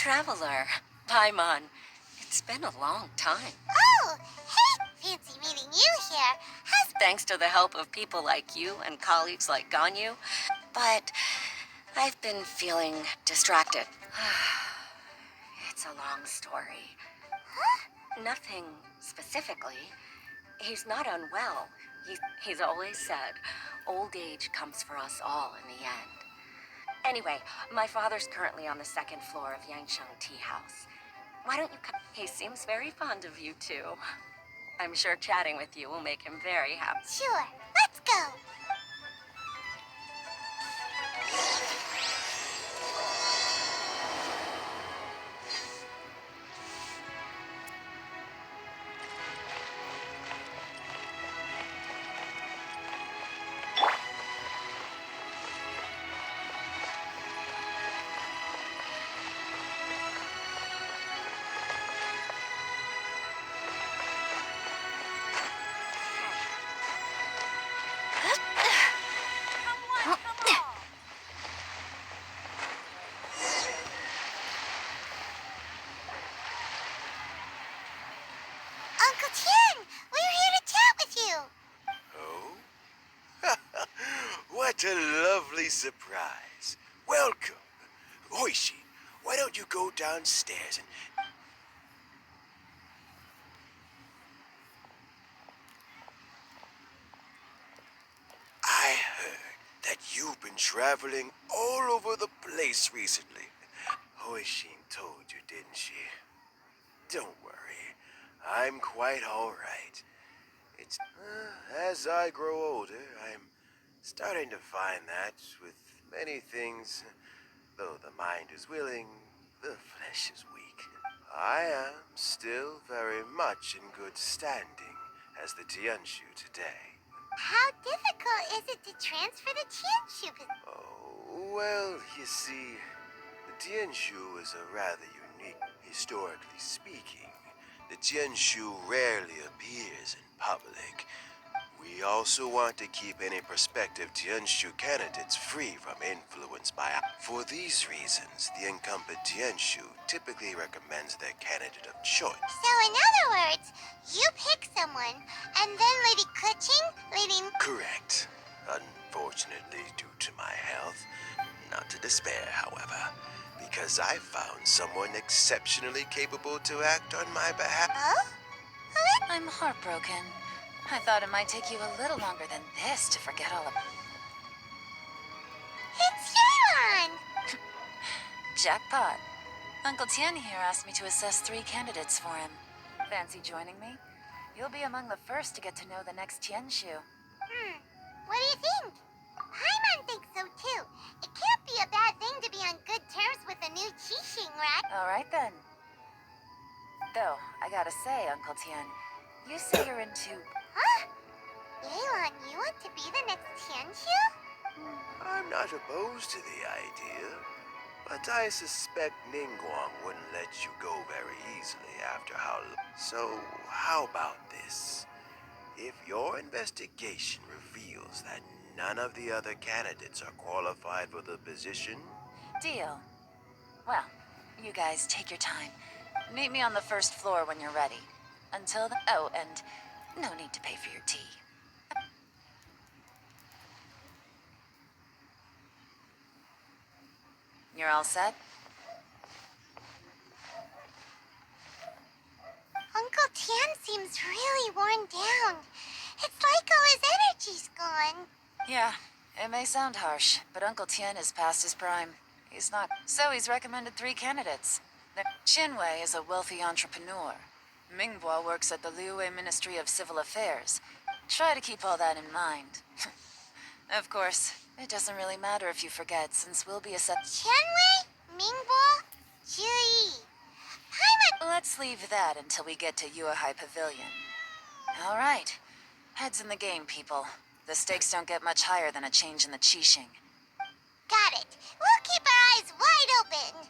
traveler. Paimon. It's been a long time. Oh, hey! Fancy meeting you here. Thanks to the help of people like you and colleagues like Ganyu. But I've been feeling distracted. It's a long story. Nothing specifically. He's not unwell. He's always said old age comes for us all in the end. Anyway, my father's currently on the second floor of Yangsheng Tea House. Why don't you come? He seems very fond of you too. I'm sure chatting with you will make him very happy. Sure, let's go. Uncle Tien, we're here to chat with you. Oh? What a lovely surprise. Welcome. Oishi, why don't you go downstairs and... I heard that you've been traveling all over the place recently. Oishin told you, didn't she? Don't worry. I'm quite all right. It's... as I grow older, I'm starting to find that with many things, though the mind is willing, the flesh is weak. I am still very much in good standing as the Tianshu today. How difficult is it to transfer the Tianshu? Oh, well, you see, the Tianshu is a rather unique, historically speaking. The Tianshu rarely appears in public. We also want to keep any prospective Tianshu candidates free from influence by... For these reasons, the incumbent Tianshu typically recommends their candidate of choice. So in other words, you pick someone, and then Lady Kuching, Lady... Correct. Unfortunately, due to my health, not to despair, however, because I found someone exceptionally capable to act on my behalf. Oh? I'm heartbroken. I thought it might take you a little longer than this to forget all of it. It's Yelan! Jackpot. Uncle Tien here asked me to assess 3 candidates for him. Fancy joining me? You'll be among the first to get to know the next Tianshu. What do you think? Paimon thinks so too. It can't be a bad thing to be on good terms with a new Qixing, right? All right then. Though, I gotta say, Uncle Tien, you say you're into... Huh? Yelan, you want to be the next Tianshu? I'm not opposed to the idea, but I suspect Ningguang wouldn't let you go very easily after how... So, how about this? If your investigation reveals that none of the other candidates are qualified for the position... Deal. Well, you guys take your time. Meet me on the first floor when you're ready. Until then... Oh, and no need to pay for your tea. You're all set? Uncle Tien seems really worn down. It's like all his energy's gone. Yeah, it may sound harsh, but Uncle Tien is past his prime. He's not... So he's recommended 3 candidates. Qinwei is a wealthy entrepreneur. Minghua works at the Liyue Ministry of Civil Affairs. Try to keep all that in mind. Of course, it doesn't really matter if you forget, since we'll be a set... Chenwei, Mingbo, Jui. Paimon... Let's leave that until we get to Yuehai Pavilion. All right. Heads in the game, people. The stakes don't get much higher than a change in the Qixing. Got it. We'll keep our eyes wide open.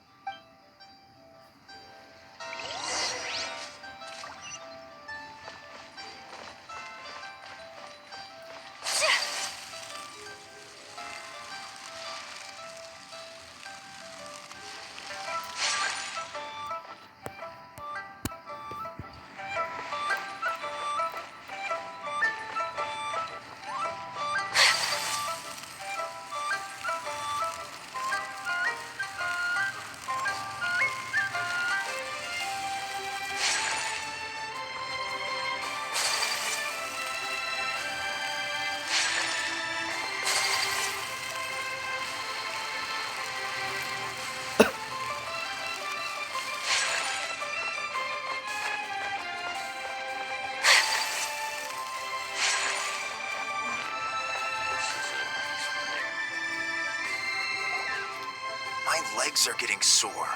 legs are getting sore.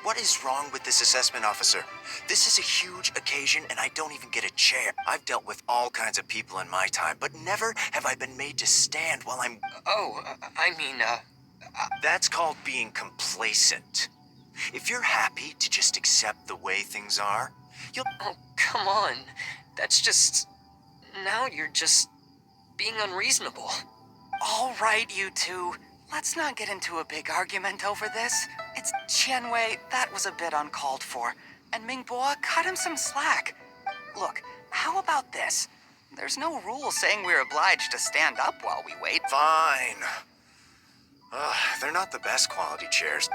What is wrong with this assessment officer? This is a huge occasion and I don't even get a chair. I've dealt with all kinds of people in my time, but never have I been made to stand while I'm... That's called being complacent. If you're happy to just accept the way things are, you'll... Oh, come on. That's just... Now you're just being unreasonable. All right, you two. Let's not get into a big argument over this. It's Qianwei, that was a bit uncalled for. And Mingbo, cut him some slack. Look, how about this? There's no rule saying we're obliged to stand up while we wait. Fine. They're not the best quality chairs.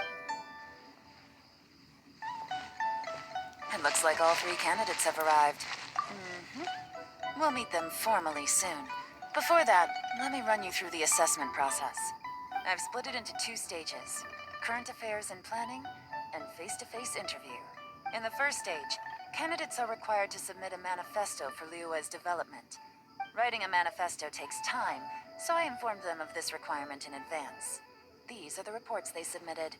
It looks like all 3 candidates have arrived. We'll meet them formally soon. Before that, let me run you through the assessment process. I've split it into 2 stages: current affairs and planning, and face-to-face interview. In the first stage, candidates are required to submit a manifesto for Liyue's development. Writing a manifesto takes time, so I informed them of this requirement in advance. These are the reports they submitted.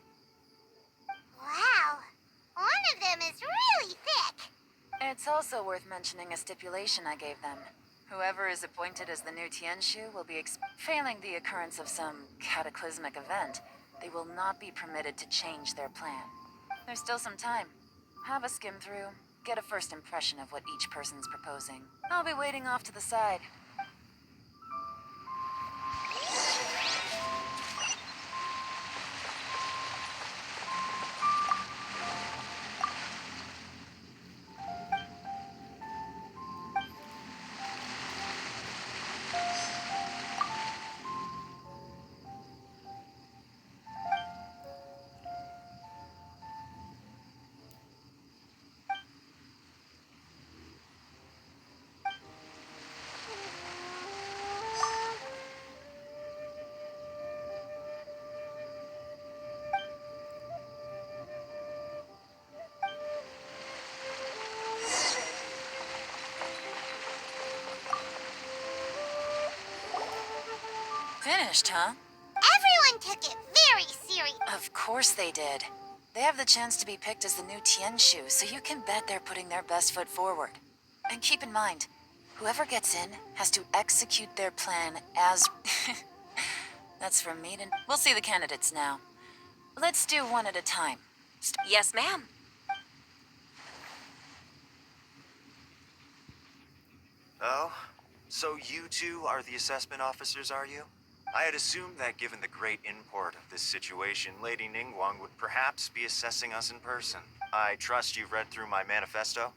Wow. One of them is really thick. It's also worth mentioning a stipulation I gave them. Whoever is appointed as the new Tianshu will be failing the occurrence of some cataclysmic event, they will not be permitted to change their plan. There's still some time. Have a skim through, get a first impression of what each person's proposing. I'll be waiting off to the side. Finished, huh? Everyone took it very serious. Of course they did. They have the chance to be picked as the new Tianshu, so you can bet they're putting their best foot forward. And keep in mind, whoever gets in has to execute their plan as... That's from me to... We'll see the candidates now. Let's do one at a time. Yes, ma'am. Oh? So you two are the assessment officers, are you? I had assumed that given the great import of this situation, Lady Ningguang would perhaps be assessing us in person. I trust you've read through my manifesto?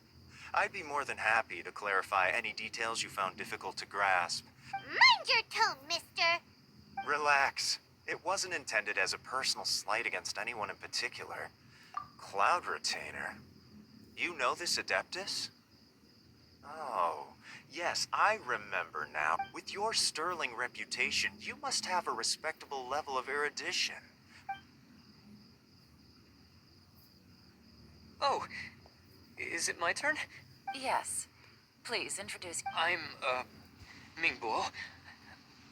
I'd be more than happy to clarify any details you found difficult to grasp. Mind your tone, mister. Relax. It wasn't intended as a personal slight against anyone in particular. Cloud Retainer. You know this Adeptus? Oh, yes, I remember now. With your sterling reputation, you must have a respectable level of erudition. Oh, is it my turn? Yes. Please, introduce... I'm, Mingbo.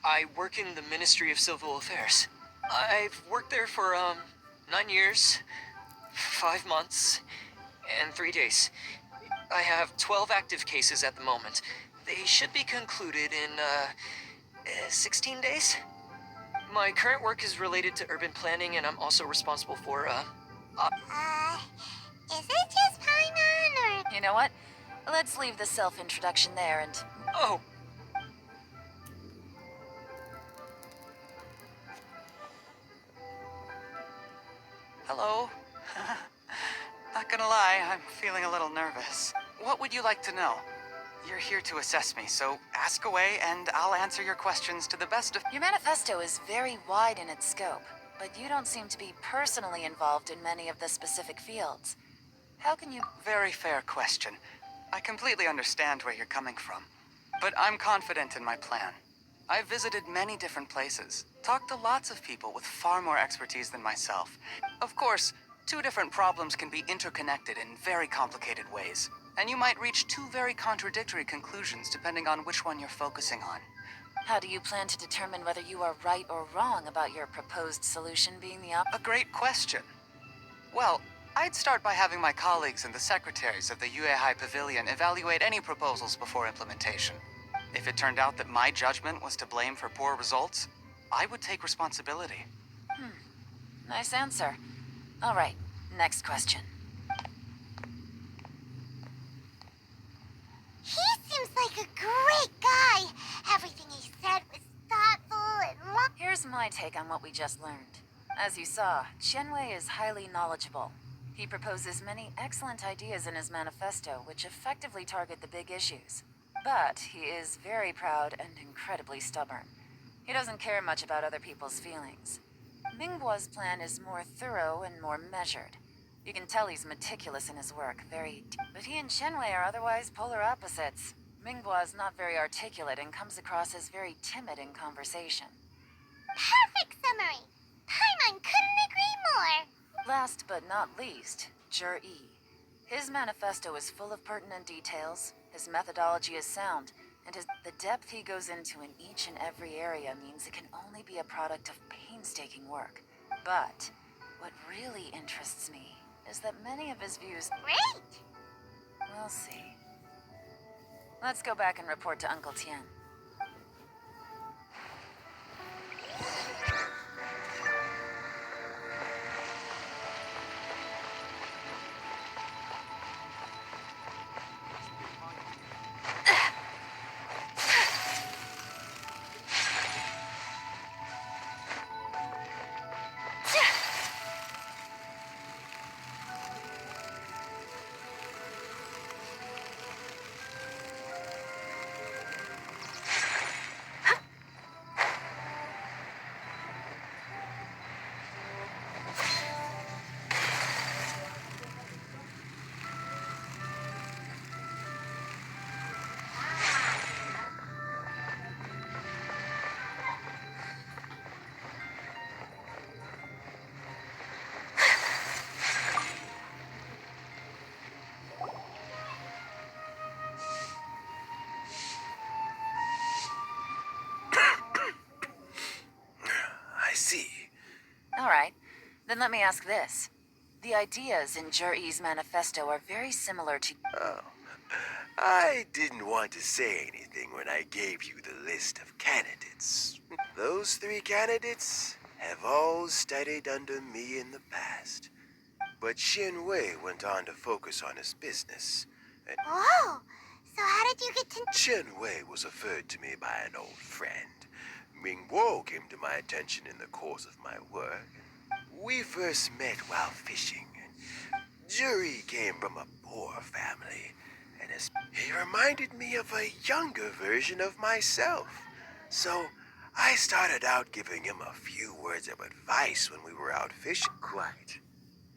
I work in the Ministry of Civil Affairs. I've worked there for, 9 years, 5 months, and 3 days. I have 12 active cases at the moment. They should be concluded in, 16 days. My current work is related to urban planning, and I'm also responsible for, Is it just Paimon, or... You know what? Let's leave the self-introduction there and... Oh, Hello? Not gonna lie, I'm feeling a little nervous. What would you like to know? You're here to assess me, so ask away and I'll answer your questions to the best of... Your manifesto is very wide in its scope, but you don't seem to be personally involved in many of the specific fields. How can you... Very fair question. I completely understand where you're coming from. But I'm confident in my plan. I've visited many different places, talked to lots of people with far more expertise than myself. Of course, 2 different problems can be interconnected in very complicated ways, and you might reach 2 very contradictory conclusions depending on which one you're focusing on. How do you plan to determine whether you are right or wrong about your proposed solution being the A great question. Well, I'd start by having my colleagues and the secretaries of the UAI Pavilion evaluate any proposals before implementation. If it turned out that my judgment was to blame for poor results, I would take responsibility. Nice answer. All right, next question. He seems like a great guy. Everything he said was thoughtful and Here's my take on what we just learned. As you saw, Qianwei is highly knowledgeable. He proposes many excellent ideas in his manifesto, which effectively target the big issues. But he is very proud and incredibly stubborn. He doesn't care much about other people's feelings. Mingguo's plan is more thorough and more measured. You can tell he's meticulous in his work, but he and Qianwei are otherwise polar opposites. Mingguo is not very articulate and comes across as very timid in conversation. perfect summary. Paimon couldn't agree more. Last but not least, Yi. His manifesto is full of pertinent details, his methodology is sound, and the depth he goes into in each and every area means it can only be a product of painstaking work. But what really interests me is that many of his views... Great. We'll see. Let's go back and report to Uncle Tian. I see. All right, then let me ask this. The ideas in Yi's manifesto are very similar to... Oh, I didn't want to say anything when I gave you the list of candidates. Those 3 candidates have all studied under me in the past. But Qianwei went on to focus on his business. And Oh, so how did you get to... Qianwei was referred to me by an old friend. Mingguo came to my attention in the course of my work. We first met while fishing. Yi came from a poor family, and he reminded me of a younger version of myself. So I started out giving him a few words of advice when we were out fishing. Quite.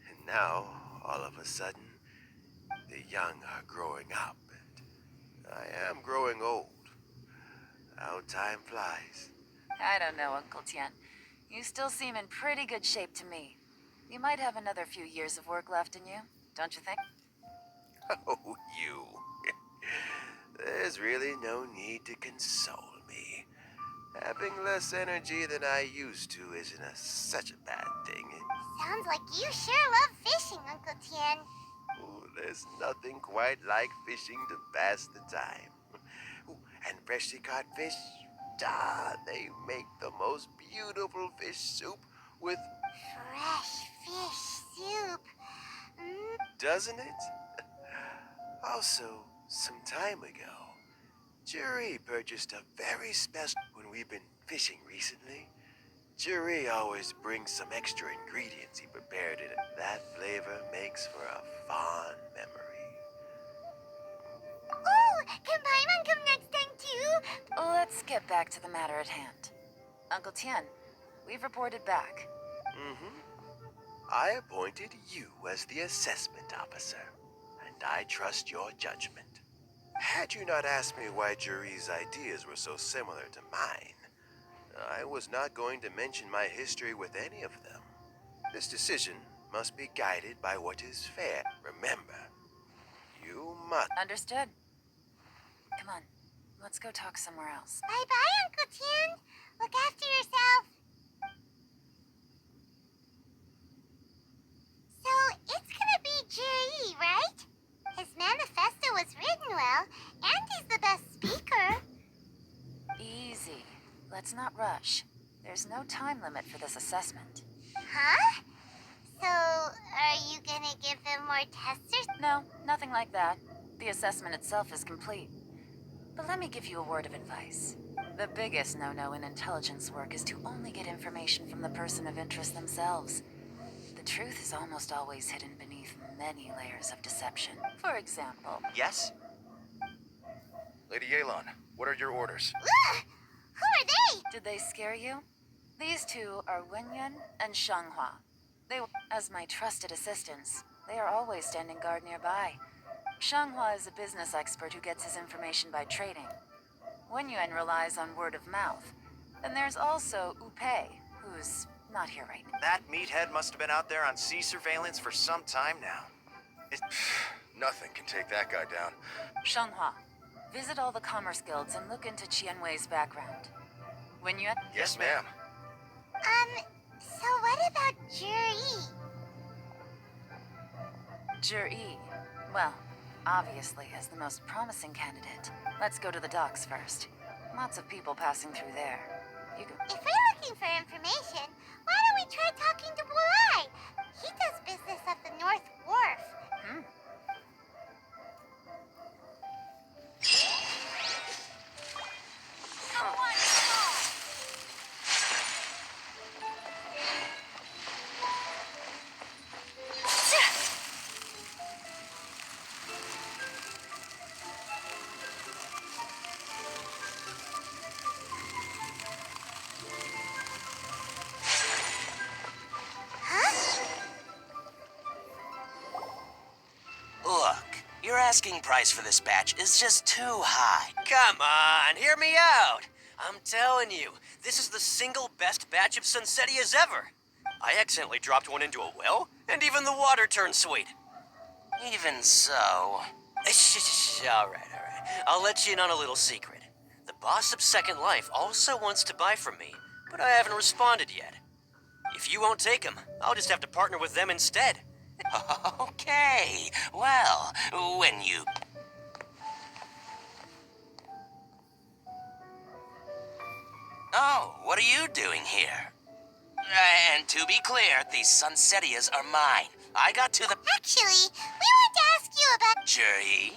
And now, all of a sudden, the young are growing up, and I am growing old. How time flies. I don't know, Uncle Tian. You still seem in pretty good shape to me. You might have another few years of work left in you, don't you think? Oh, you. There's really no need to console me. Having less energy than I used to isn't such a bad thing. Sounds like you sure love fishing, Uncle Tian. Oh, there's nothing quite like fishing to pass the time. Ooh, and freshly caught fish, they make the most beautiful fish soup with... Fresh fish soup. Doesn't it? Also, some time ago, Yi purchased a very special... When we've been fishing recently, Yi always brings some extra ingredients he prepared in it. That flavor makes for a fond memory. Oh, can Paimon come next time too? Let's get back to the matter at hand. Uncle Tian, we've reported back. I appointed you as the assessment officer, and I trust your judgment. Had you not asked me why Yi's ideas were so similar to mine, I was not going to mention my history with any of them. This decision must be guided by what is fair. Remember, you must... Understood. Come on, Let's go talk somewhere else. Bye-bye, Uncle Tian. Look after yourself. So, it's gonna be Jiri, right? His manifesto was written well, and he's the best speaker. Easy. Let's not rush. There's no time limit for this assessment. Huh? So, are you gonna give them more tests or No, nothing like that. The assessment itself is complete. But let me give you a word of advice. The biggest no-no in intelligence work is to only get information from the person of interest themselves. The truth is almost always hidden beneath many layers of deception. For example... Yes? Lady Yelan, what are your orders? Ugh! Who are they? Did they scare you? These two are Wenyuan and Shanghua. As my trusted assistants, they are always standing guard nearby. Shanghua is a business expert who gets his information by trading. Wenyuan relies on word of mouth. Then there's also Upei, who's not here right now. That meathead must have been out there on sea surveillance for some time now. Nothing can take that guy down. Shanghua, visit all the commerce guilds and look into Qianwei's background. Wenyuan? Yes, ma'am. So what about Jiri? Jiri. Well, obviously as the most promising candidate. Let's go to the docks first. Lots of people passing through there. You go. If we're looking for information, why don't we try talking to Borai? He does business at the North Wharf. Look, your asking price for this batch is just too high. Come on, hear me out. I'm telling you, this is the single best batch of Sunsetias ever. I accidentally dropped one into a well, and even the water turned sweet. Even so... All right. I'll let you in on a little secret. The boss of Second Life also wants to buy from me, but I haven't responded yet. If you won't take him, I'll just have to partner with them instead. Okay, well, when you... Oh, what are you doing here? And to be clear, these Sunsetias are mine. I got to the... Actually, we want to ask you about... Jiri?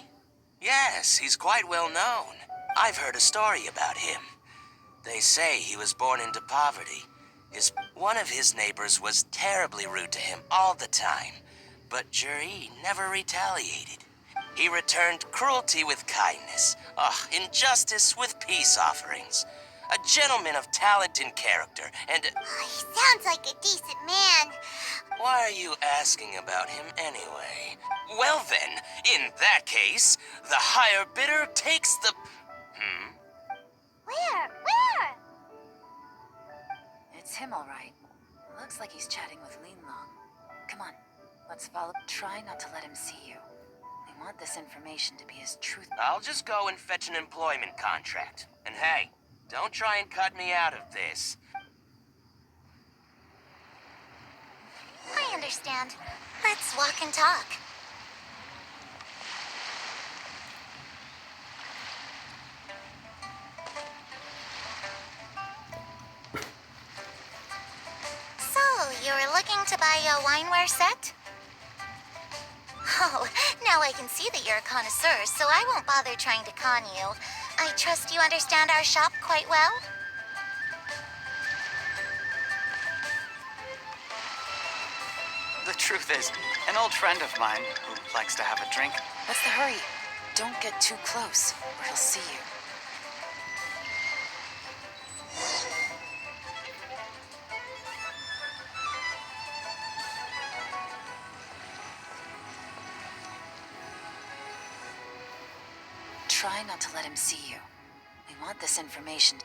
Yes, he's quite well known. I've heard a story about him. They say he was born into poverty. One of his neighbors was terribly rude to him all the time. But Jiri never retaliated. He returned cruelty with kindness, injustice with peace offerings. A gentleman of talent and character, and... Oh, he sounds like a decent man. Why are you asking about him anyway? Well then, in that case, the higher bidder takes the... Where? It's him, all right. Looks like he's chatting with Lin Long. Come on, let's follow. Try not to let him see you. We want this information to be as truth. I'll just go and fetch an employment contract. And hey, don't try and cut me out of this. I understand. Let's walk and talk. So, you were looking to buy a wineware set? Oh, now I can see that you're a connoisseur, so I won't bother trying to con you. I trust you understand our shop quite well? The truth is, an old friend of mine who likes to have a drink. What's the hurry? Don't get too close, or he'll see you. Try not to let him see you. We want this information.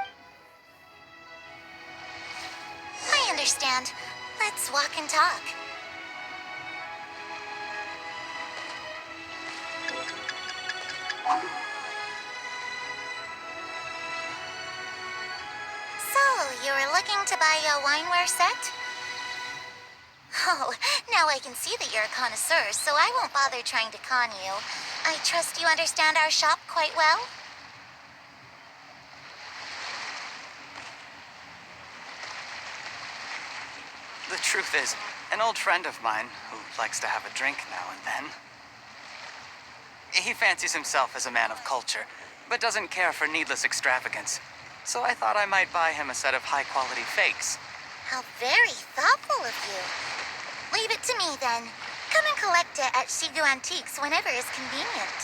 I understand. Let's walk and talk. you were looking to buy a wineware set? Oh, now I can see that you're a connoisseur, so I won't bother trying to con you. I trust you understand our shop quite well? The truth is, an old friend of mine, who likes to have a drink now and then, he fancies himself as a man of culture, but doesn't care for needless extravagance. So I thought I might buy him a set of high-quality fakes. How very thoughtful of you. Leave it to me, then. Come and collect it at Shigu Antiques whenever is convenient.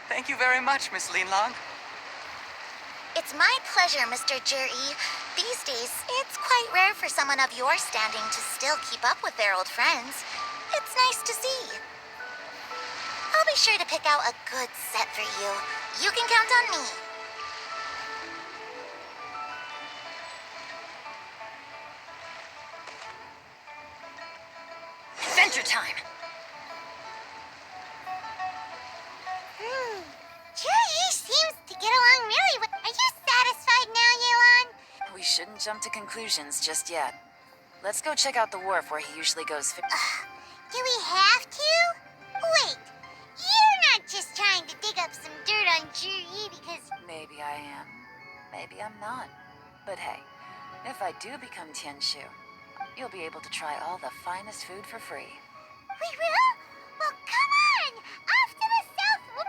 Thank you very much, Miss Linlong. It's my pleasure, Mr. Juri. These days, it's quite rare for someone of your standing to still keep up with their old friends. It's nice to see. I'll be sure to pick out a good set for you. You can count on me. Adventure time! Juri seems to get along really well. Are you satisfied now, Yelan? We shouldn't jump to conclusions just yet. Let's go check out the wharf where he usually goes. Do we have to? Wait, you're not just trying to dig up some dirt on Juri because... Maybe I am. Maybe I'm not. But hey, if I do become Tianshu, you'll be able to try all the finest food for free. We will? Well, come on! Off to the south!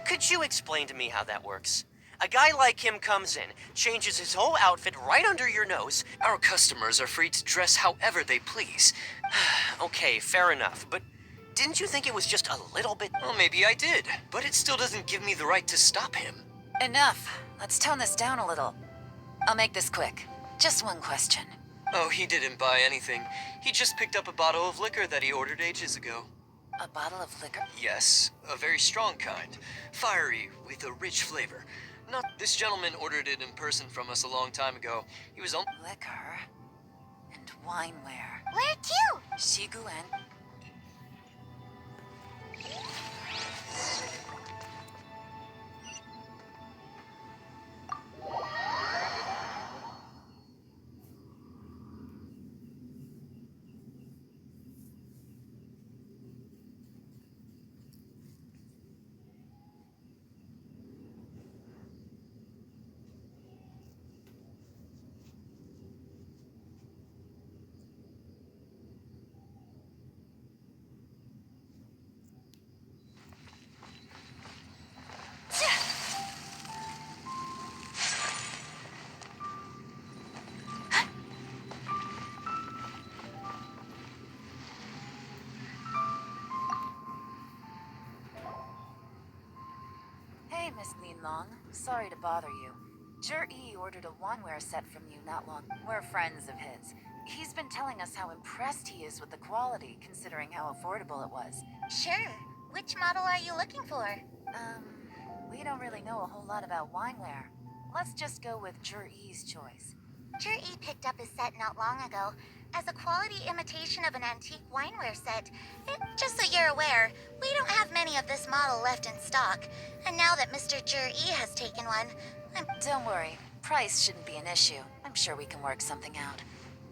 Could you explain to me how that works? A guy like him comes in, changes his whole outfit right under your nose. Our customers are free to dress however they please. Okay, fair enough, but didn't you think it was just a little bit... Well, maybe I did, but it still doesn't give me the right to stop him. Enough. Let's tone this down a little. I'll make this quick. Just one question. Oh, he didn't buy anything. He just picked up a bottle of liquor that he ordered ages ago. A bottle of liquor? Yes, a very strong kind. Fiery, with a rich flavor. Not this gentleman ordered it in person from us a long time ago. He was on... Liquor and wineware. Where to? Shigu and... Hey, Miss Linlong. Sorry to bother you. Juri ordered a wanware set from you not long. We're friends of his. He's been telling us how impressed he is with the quality, considering how affordable it was. Sure. Which model are you looking for? We don't really know a whole lot about wineware. Let's just go with Juri's choice. Juri picked up his set not long ago. as a quality imitation of an antique wineware set. Just so you're aware, we don't have many of this model left in stock. And now that Mr. Jur-E has taken one, Don't worry, price shouldn't be an issue. I'm sure we can work something out.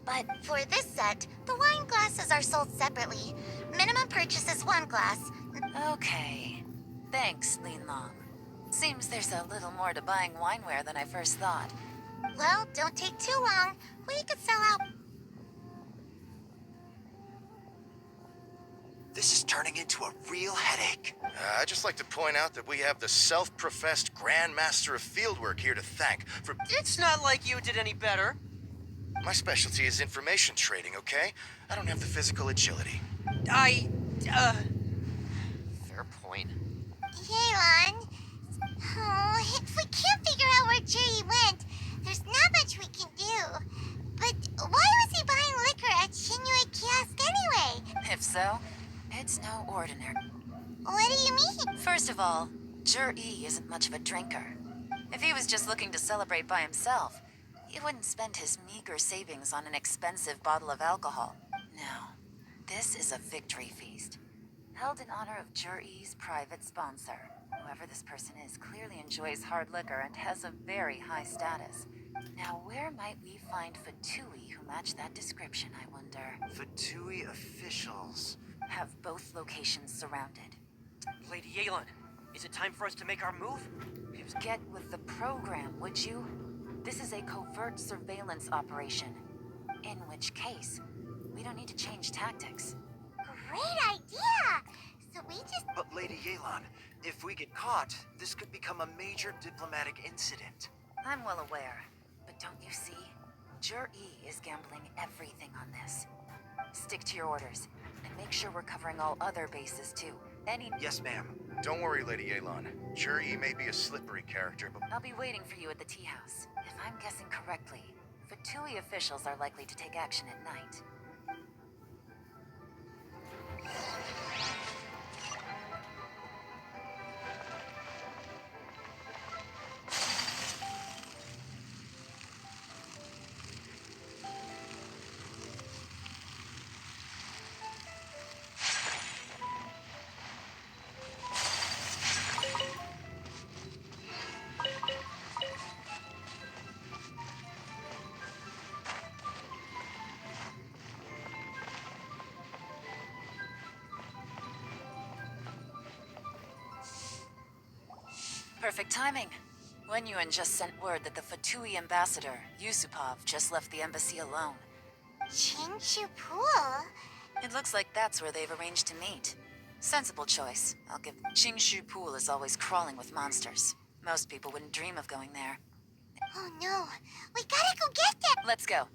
But for this set, the wine glasses are sold separately. Minimum purchase is 1 glass. Okay. Thanks, Lean Long. Seems there's a little more to buying wineware than I first thought. Well, don't take too long. We could sell out. This is turning into a real headache. I'd just like to point out that we have the self-professed Grand Master of Fieldwork here to thank for... It's not like you did any better. My specialty is information trading, okay? I don't have the physical agility. Fair point. Yelan. Oh, if we can't figure out where Jerry went, there's not much we can do. But why was he buying liquor at Shinui Kiosk anyway? If so, it's no ordinary. What do you mean? First of all, Jur-E isn't much of a drinker. If he was just looking to celebrate by himself, he wouldn't spend his meager savings on an expensive bottle of alcohol. No, this is a victory feast, held in honor of Jur-E's private sponsor. Whoever this person is clearly enjoys hard liquor and has a very high status. Now, where might we find Fatui who match that description, I wonder? Fatui officials. Have both locations surrounded. Lady Yelan, is it time for us to make our move? Get with the program, would you? This is a covert surveillance operation. In which case, we don't need to change tactics. Great idea! So we just... But Lady Yelan, if we get caught, this could become a major diplomatic incident. I'm well aware, but don't you see? Jur-E is gambling everything on this. Stick to your orders, and make sure we're covering all other bases too. Yes, ma'am. Don't worry, Lady Yelan. Jur-E may be a slippery character, but... I'll be waiting for you at the tea house. If I'm guessing correctly, Fatui officials are likely to take action at night. Perfect timing. Wenyuan just sent word that the Fatui ambassador, Yusupov, just left the embassy alone. Chingshu Pool? It looks like that's where they've arranged to meet. Sensible choice. I'll give... Chingshu Pool is always crawling with monsters. Most people wouldn't dream of going there. Oh no, we gotta go get them! Let's go.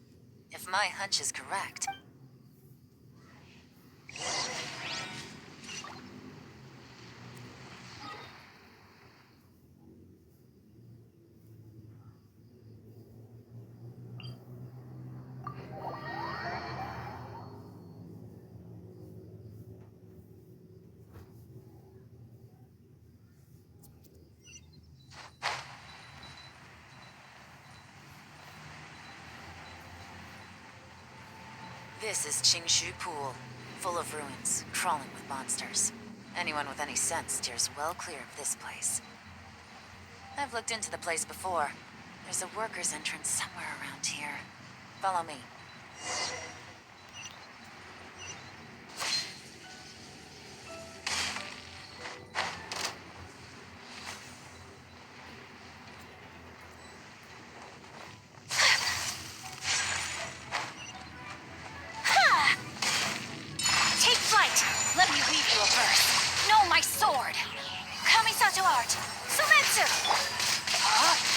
If my hunch is correct. This is Chingshu Pool, full of ruins, crawling with monsters. Anyone with any sense steers well clear of this place. I've looked into the place before. There's a worker's entrance somewhere around here. Follow me. Take flight! Let me weave you a verse. Know my sword! Kamisato art! Sumetsu! Huh?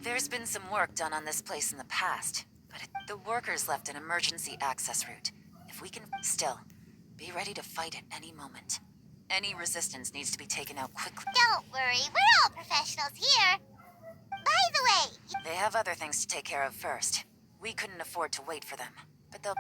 There's been some work done on this place in the past, but the workers left an emergency access route. If we can... Still, be ready to fight at any moment. Any resistance needs to be taken out quickly. Don't worry, we're all professionals here. By the way, They have other things to take care of first. We couldn't afford to wait for them, but they'll...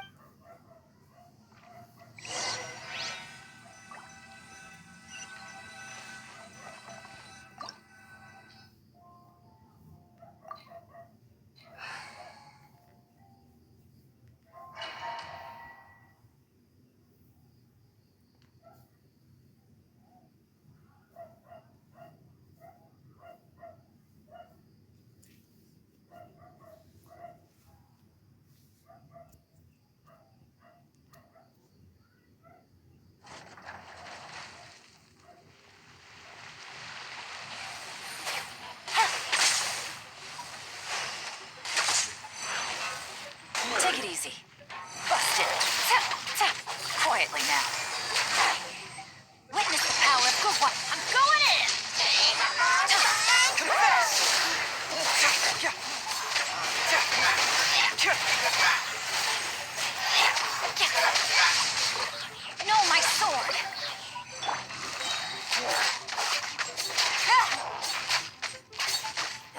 Take it easy. Bust it. Quietly now. Witness the power of good one. I'm going in! No, my sword!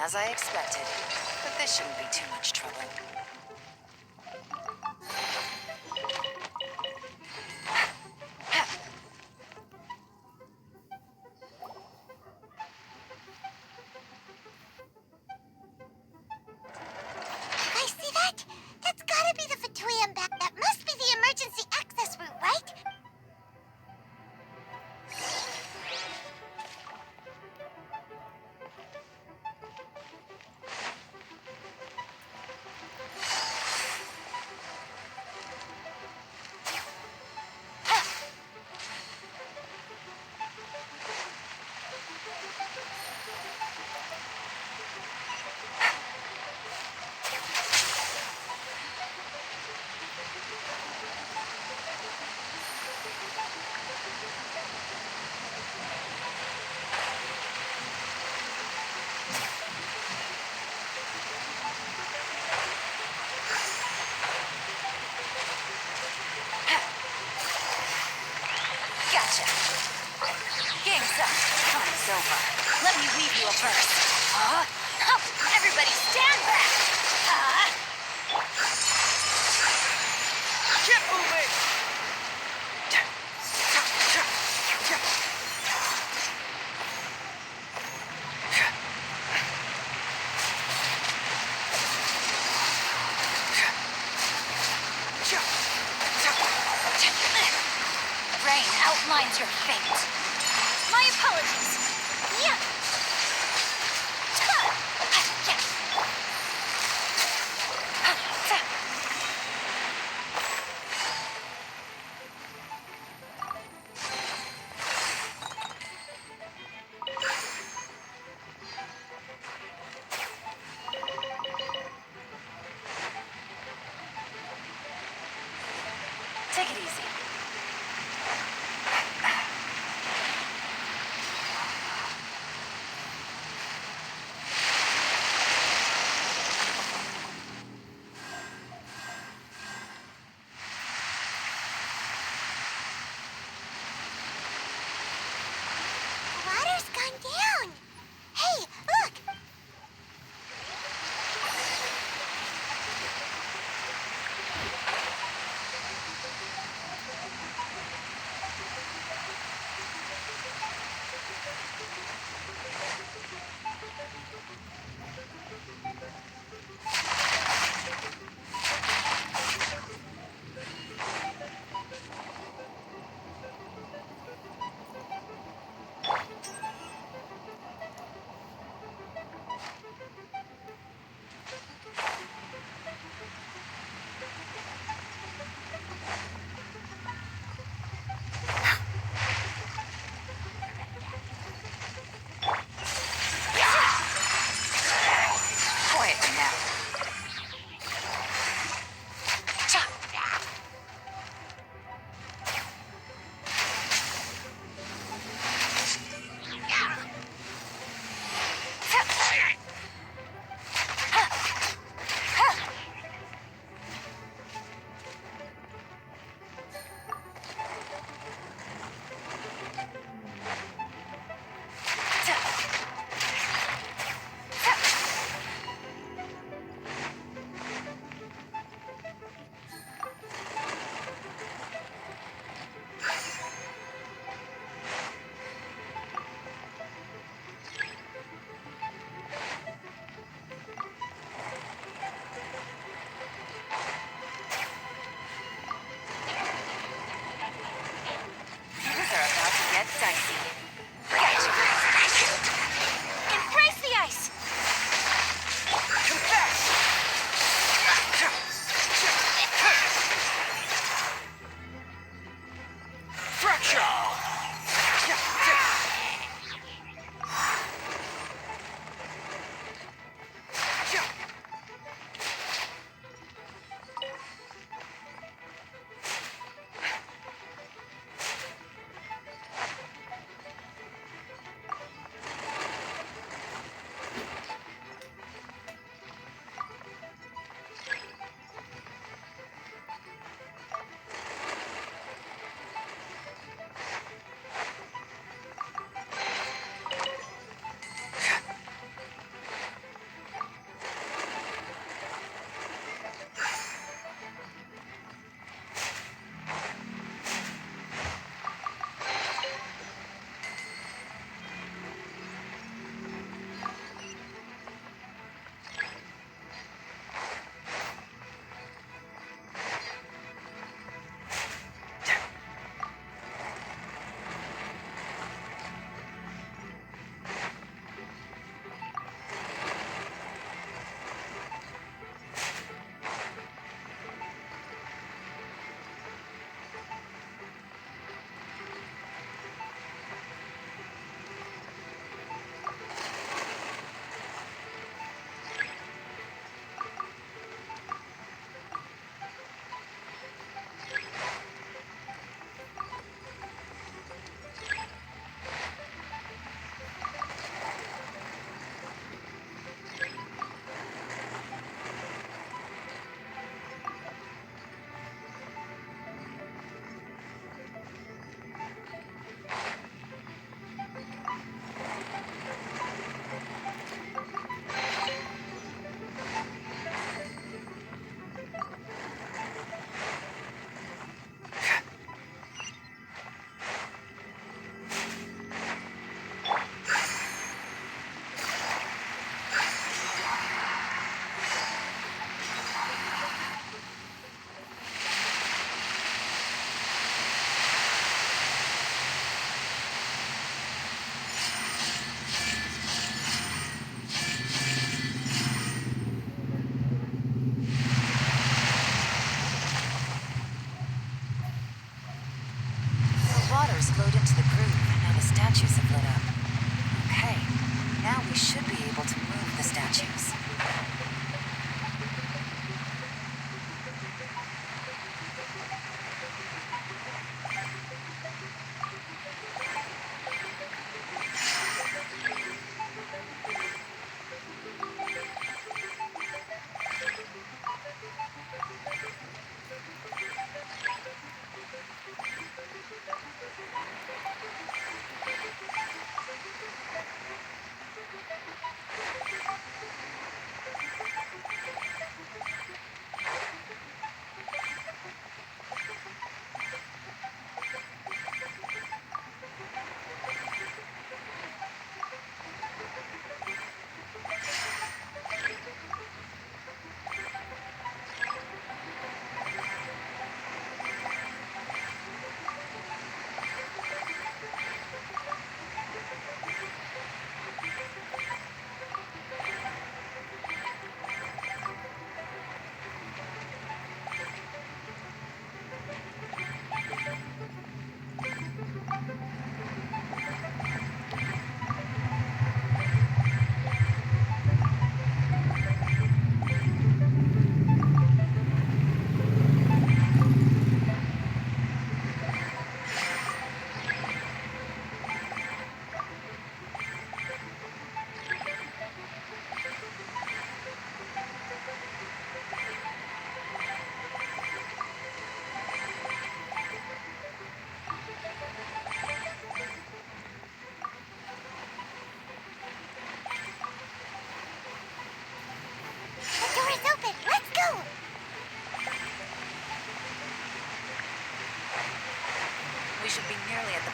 As I expected, but this shouldn't be too much trouble. you guys see that? That's gotta be the Fatuyan back. That must be the emergency access route, right? Gotcha. Game's up. Time's over. Let me weave you a verse. Huh? Everybody stand back! Keep moving! Rain outlines your fate. My apologies. Yeah.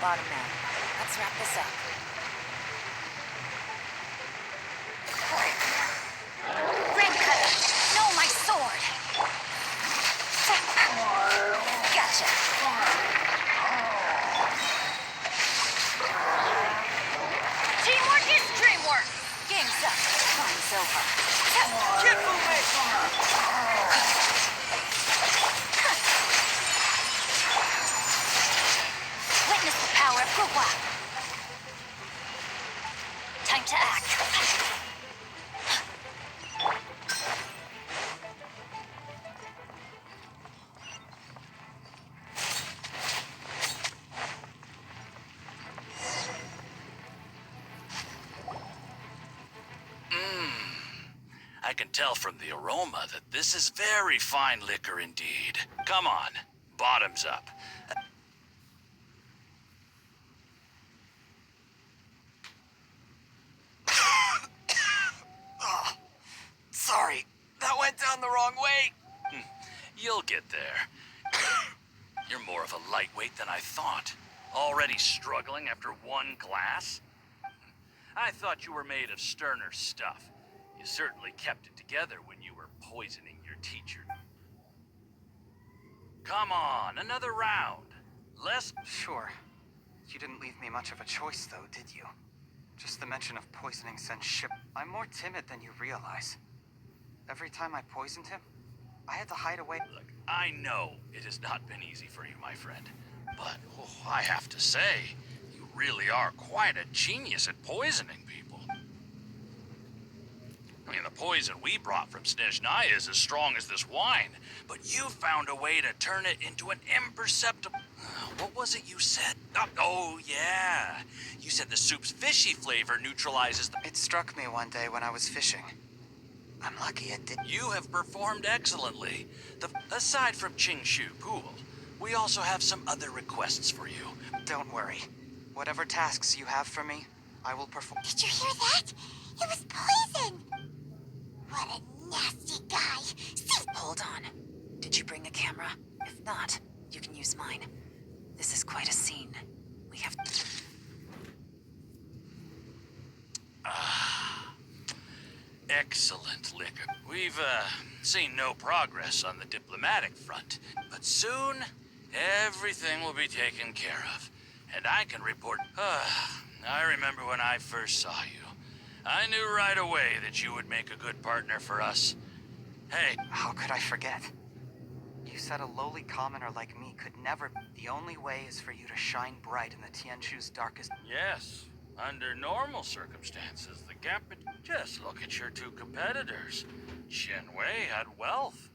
bottom now. Let's wrap this up. Ring cutter! No, my sword! Gotcha! Teamwork is dreamwork! Game's up. Time's over. Get moving! Witness the power of Gugwa! Time to act. I can tell from the aroma that this is very fine liquor indeed. Come on, bottoms up. Sorry, that went down the wrong way. You'll get there. You're more of a lightweight than I thought. Already struggling after one glass? I thought you were made of sterner stuff. You certainly kept it together when you were poisoning your teacher. Come on, another round. Less... Sure. You didn't leave me much of a choice, though, did you? Just the mention of poisoning sends ship. I'm more timid than you realize. Every time I poisoned him, I had to hide away. Look, I know it has not been easy for you, my friend. But I have to say, you really are quite a genius at poisoning people. I mean, the poison we brought from Snezhnaya is as strong as this wine, but you found a way to turn it into an imperceptible... What was it you said? Oh, yeah. You said the soup's fishy flavor neutralizes the... It struck me one day when I was fishing. I'm lucky it did. You have performed excellently. Aside from Qingshu Pool, we also have some other requests for you. Don't worry. Whatever tasks you have for me, I will perform. Did you hear that? It was poison! What a nasty guy! See? Hold on. Did you bring a camera? If not, you can use mine. This is quite a scene. We have... Excellent liquor. We've, seen no progress on the diplomatic front, but soon, everything will be taken care of. And I can report... I remember when I first saw you. I knew right away that you would make a good partner for us. Hey, How could I forget? You said a lowly commoner like me could never... The only way is for you to shine bright in the Tianchu's darkest... yes, under normal circumstances, the gap... Just look at your two competitors. Qianwei had wealth.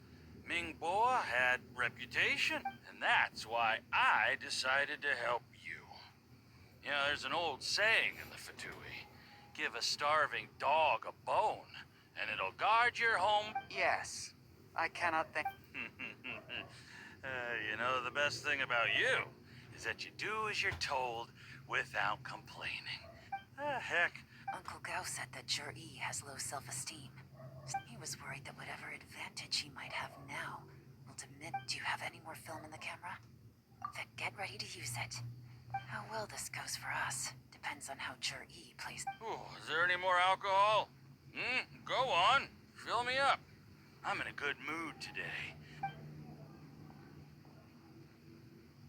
Mingbo had reputation. And that's why I decided to help you. You know, there's an old saying in the Fatui. Give a starving dog a bone, and it'll guard your home. Yes. I cannot think... You know, the best thing about you is that you do as you're told without complaining. Heck, Uncle Gao said that Zhi has low self-esteem. He was worried that whatever advantage he might have now will diminish. Do you have any more film in the camera? Then get ready to use it. How well this goes for us depends on how Zhi plays. is there any more alcohol? Go on. Fill me up. I'm in a good mood today.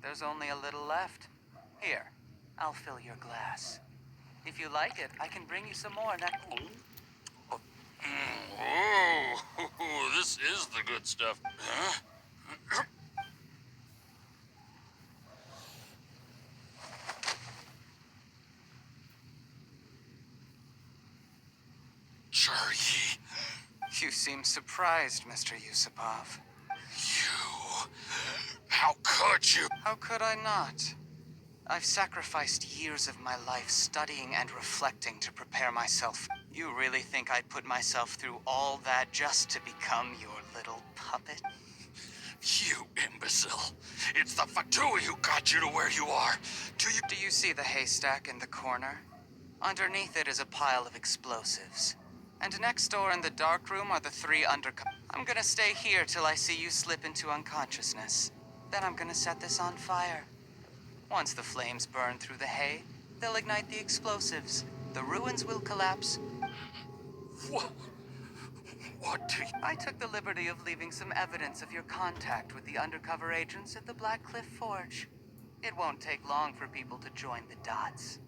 There's only a little left. Here, I'll fill your glass. If you like it, I can bring you some more next... This is the good stuff. Huh? Zhi, You seem surprised, Mr. Yusupov. you... How could you? How could I not? I've sacrificed years of my life studying and reflecting to prepare myself. You really think I'd put myself through all that just to become your little puppet? You imbecile. It's the Fatui who got you to where you are. Do you see the haystack in the corner? Underneath it is a pile of explosives. And next door in the dark room are the 3 undercover. I'm gonna stay here till I see you slip into unconsciousness. Then I'm gonna set this on fire. Once the flames burn through the hay, they'll ignite the explosives. The ruins will collapse. What? What do you... I took the liberty of leaving some evidence of your contact with the undercover agents at the Black Cliff Forge. It won't take long for people to join the dots.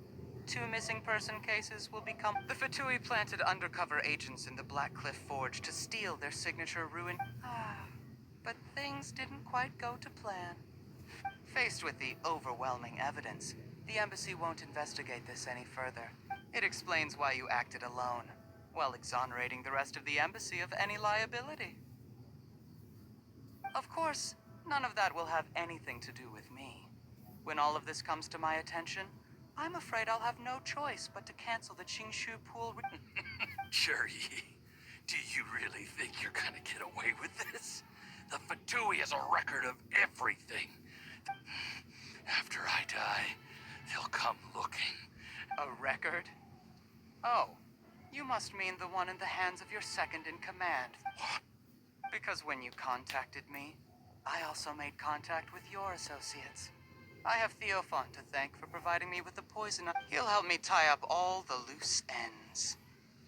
2 missing person cases will become... The Fatui planted undercover agents in the Black Cliff Forge to steal their signature ruin. But things didn't quite go to plan. Faced with the overwhelming evidence, the embassy won't investigate this any further. It explains why you acted alone, while exonerating the rest of the embassy of any liability. Of course, none of that will have anything to do with me. When all of this comes to my attention, I'm afraid I'll have no choice but to cancel the Qingshu pool. Cherry, do you really think you're gonna get away with this? The Fatui has a record of everything. After I die, they'll come looking. A record? Oh, you must mean the one in the hands of your second in command. What? Because when you contacted me, I also made contact with your associates. I have Theophan to thank for providing me with the poison. He'll help me tie up all the loose ends.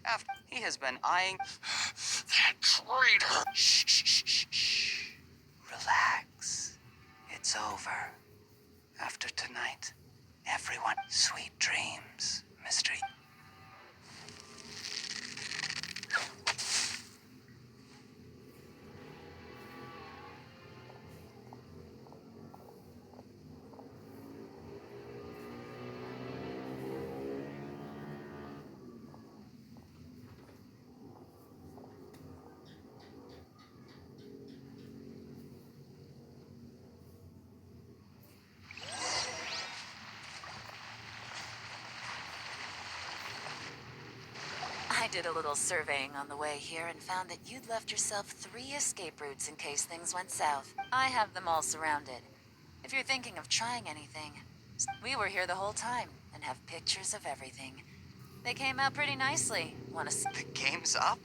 After he has been eyeing... That traitor! Shh, shh, shh, shh, shh. Relax. It's over. After tonight, everyone... Sweet dreams, Mystery. I did a little surveying on the way here and found that you'd left yourself 3 escape routes in case things went south. I have them all surrounded. If you're thinking of trying anything, we were here the whole time and have pictures of everything. They came out pretty nicely. Want to see? The game's up?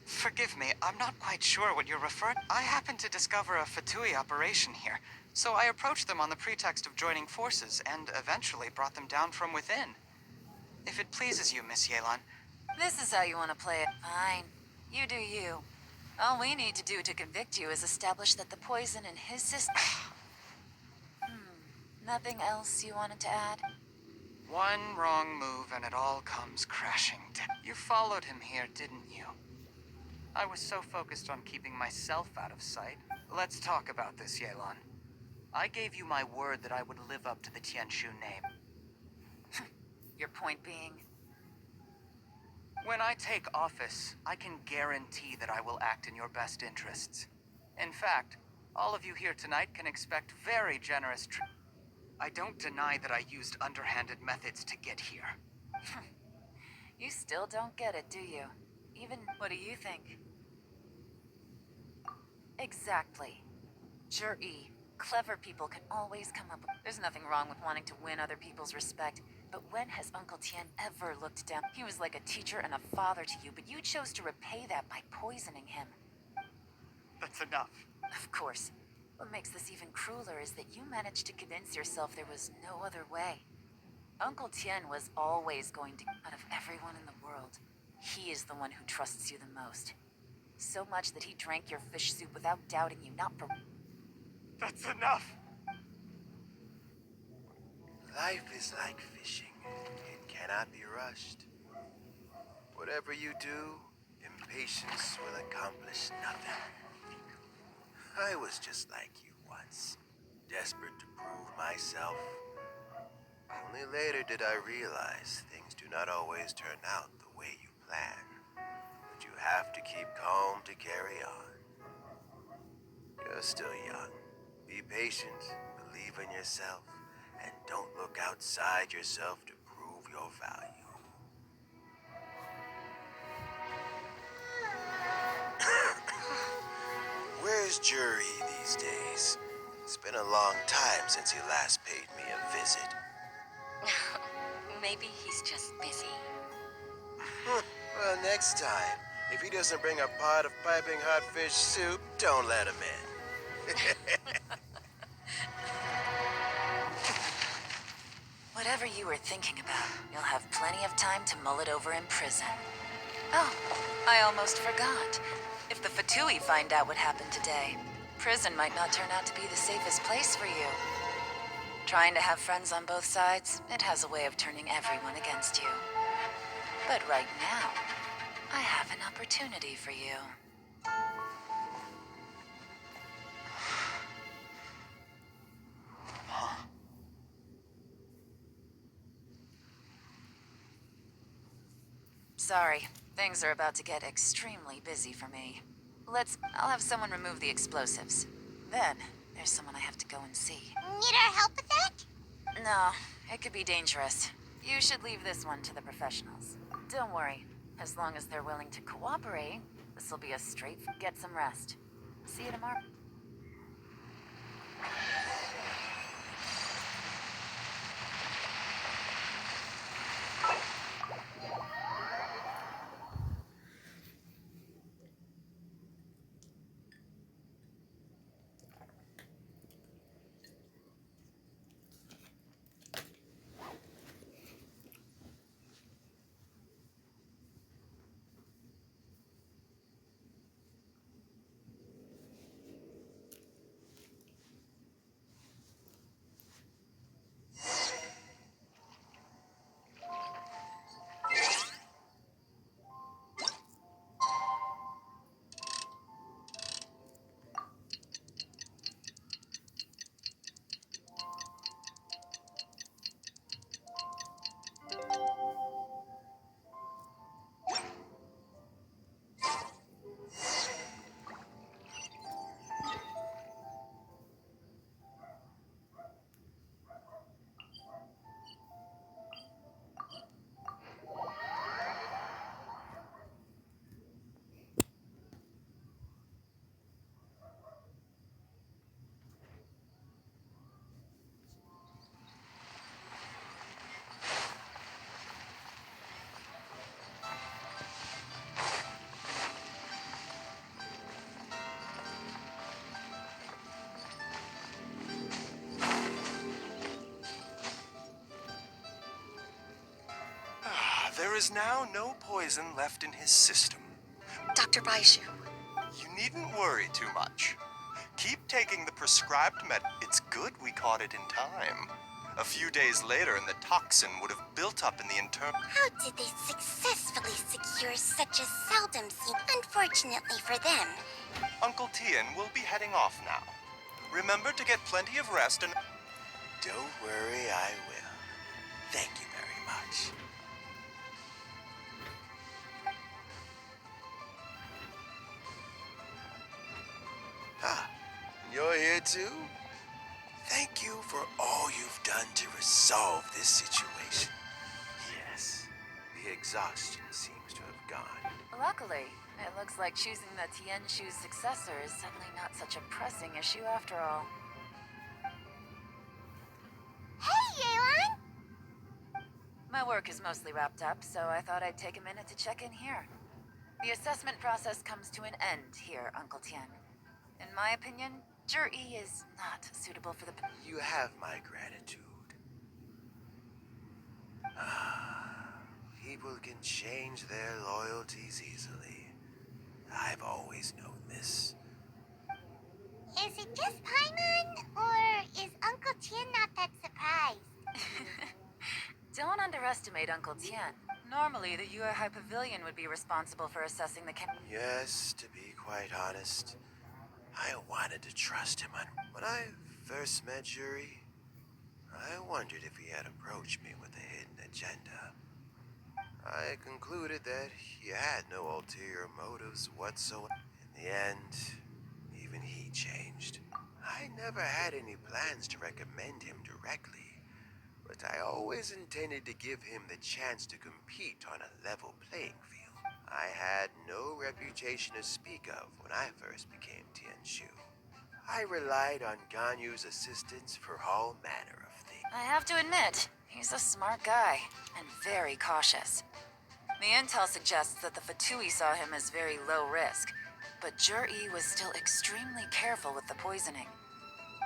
Forgive me, I'm not quite sure what you're referring... I happened to discover a Fatui operation here, so I approached them on the pretext of joining forces and eventually brought them down from within. If it pleases you, Miss Yelan, This is how you want to play it. Fine. You do you. All we need to do to convict you is establish that the poison in his system... Nothing else you wanted to add? one wrong move and it all comes crashing down. You followed him here, didn't you? I was so focused on keeping myself out of sight. Let's talk about this, Yelan. I gave you my word that I would live up to the Tianshu name. Your point being? When I take office, I can guarantee that I will act in your best interests. In fact, all of you here tonight can expect very generous I don't deny that I used underhanded methods to get here. You still don't get it, do you? Even... What do you think? Exactly. Jur-E. Clever people can always come up with... There's nothing wrong with wanting to win other people's respect, but when has Uncle Tien ever looked down? He was like a teacher and a father to you, but you chose to repay that by poisoning him. That's enough. Of course. What makes this even crueler is that you managed to convince yourself there was no other way. Uncle Tien was always going to... Out of everyone in the world, he is the one who trusts you the most. So much that he drank your fish soup without doubting you, not for... That's enough! Life is like fishing. It cannot be rushed. Whatever you do, impatience will accomplish nothing. I was just like you once, desperate to prove myself. Only later did I realize things do not always turn out the way you plan. But you have to keep calm to carry on. You're still young. Be patient, believe in yourself, and don't look outside yourself to prove your value. Where's Jury these days? It's been a long time since he last paid me a visit. Maybe he's just busy. Well, next time, if he doesn't bring a pot of piping hot fish soup, don't let him in. Whatever you were thinking about, you'll have plenty of time to mull it over in prison. Oh, I almost forgot. If the Fatui find out what happened today, prison might not turn out to be the safest place for you. Trying to have friends on both sides, it has a way of turning everyone against you. But right now, I have an opportunity for you. Sorry, things are about to get extremely busy for me. I'll have someone remove the explosives. Then, there's someone I have to go and see. Need our help with that? No, it could be dangerous. You should leave this one to the professionals. Don't worry, as long as they're willing to cooperate, this'll be a straight get some rest. See you tomorrow. There is now no poison left in his system. Dr. Baishu. You needn't worry too much. Keep taking the prescribed It's good we caught it in time. A few days later, and the toxin would have built up in the internal... How did they successfully secure such a seldom seen? Unfortunately for them. Uncle Tian will be heading off now. Remember to get plenty of rest and... Don't worry, I will. Thank you very much. Ah, you're here too? Thank you for all you've done to resolve this situation. Yes, the exhaustion seems to have gone. Luckily, it looks like choosing the Tianshu's successor is suddenly not such a pressing issue after all. Hey, Yelan! My work is mostly wrapped up, so I thought I'd take a minute to check in here. The assessment process comes to an end here, Uncle Tian. In my opinion, Zhi is not suitable for the... You have my gratitude. People can change their loyalties easily. I've always known this. Is it just Paimon, or is Uncle Tian not that surprised? Don't underestimate Uncle Tian. Normally, the Yuehai Pavilion would be responsible for assessing the Yes, to be quite honest, I wanted to trust him. When I first met Zhi, I wondered if he had approached me with a hidden agenda. I concluded that he had no ulterior motives whatsoever. In the end, even he changed. I never had any plans to recommend him directly, but I always intended to give him the chance to compete on a level playing field. I had no reputation to speak of when I first became Tianshu. I relied on Ganyu's assistance for all manner of things. I have to admit, he's a smart guy, and very cautious. The intel suggests that the Fatui saw him as very low risk, but Zhi was still extremely careful with the poisoning.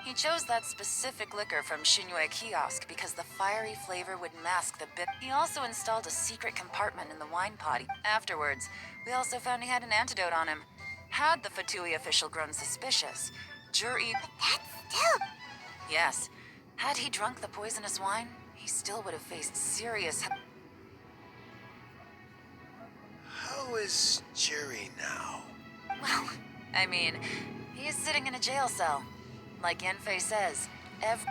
He chose that specific liquor from Xinyue kiosk because the fiery flavor would mask the bit. He also installed a secret compartment in the wine pot. Afterwards, we also found he had an antidote on him. Had the Fatui official grown suspicious, Juri... But that's still... Yes. Had he drunk the poisonous wine, he still would have faced serious... How is Jerry now? Well, I mean, he's sitting in a jail cell. Like Yanfei says,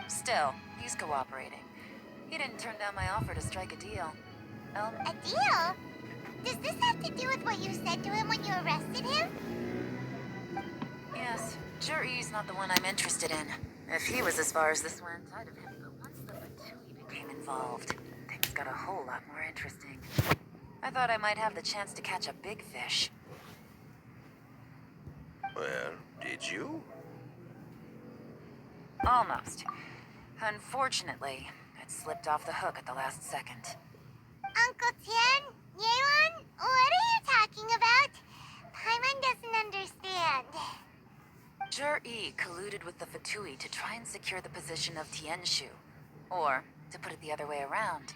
still, he's cooperating. He didn't turn down my offer to strike a deal. a deal? Does this have to do with what you said to him when you arrested him? Yes, Juri's not the one I'm interested in. If he was as far as this went, I'd have him. But once the Fatui became involved, things got a whole lot more interesting. I thought I might have the chance to catch a big fish. Well, did you? Almost. Unfortunately, it slipped off the hook at the last second. Uncle Tian? Yelan? What are you talking about? Paimon doesn't understand. Jur-E colluded with the Fatui to try and secure the position of Tianshu. Or, to put it the other way around,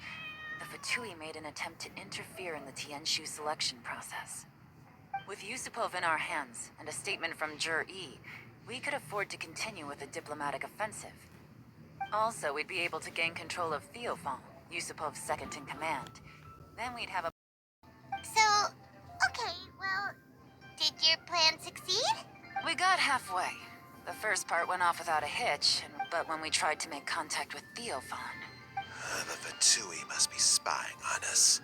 the Fatui made an attempt to interfere in the Tianshu selection process. With Yusupov in our hands and a statement from Jur-E, we could afford to continue with a diplomatic offensive. Also, we'd be able to gain control of Theophan, Yusupov's second-in-command. Then we'd have a... So, okay, well, did your plan succeed? We got halfway. The first part went off without a hitch, but when we tried to make contact with Theophan... The Fatui must be spying on us.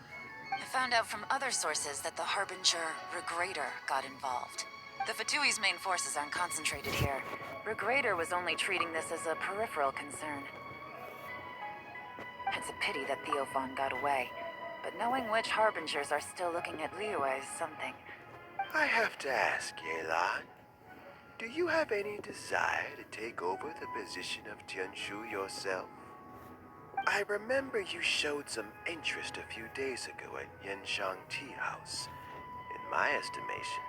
I found out from other sources that the Harbinger Regrator got involved. The Fatui's main forces aren't concentrated here. Regrator was only treating this as a peripheral concern. It's a pity that Theophan got away, but knowing which Harbingers are still looking at Liyue is something. I have to ask, Yelan, do you have any desire to take over the position of Tianshu yourself? I remember you showed some interest a few days ago at Yenshang Tea House. In my estimation,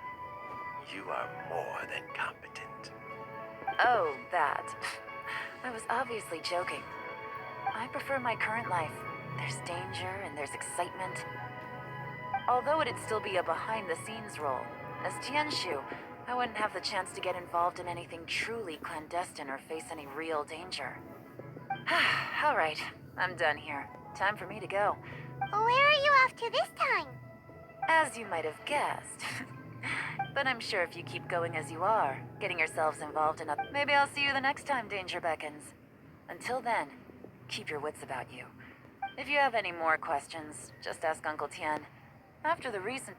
you are more than competent. Oh, that. I was obviously joking. I prefer my current life. There's danger and there's excitement. Although it'd still be a behind-the-scenes role, as Tianshu, I wouldn't have the chance to get involved in anything truly clandestine or face any real danger. All right, I'm done here. Time for me to go. Where are you off to this time? As you might have guessed. But I'm sure if you keep going as you are, getting yourselves involved in a... Maybe I'll see you the next time danger beckons. Until then, keep your wits about you. If you have any more questions, just ask Uncle Tian. After the recent...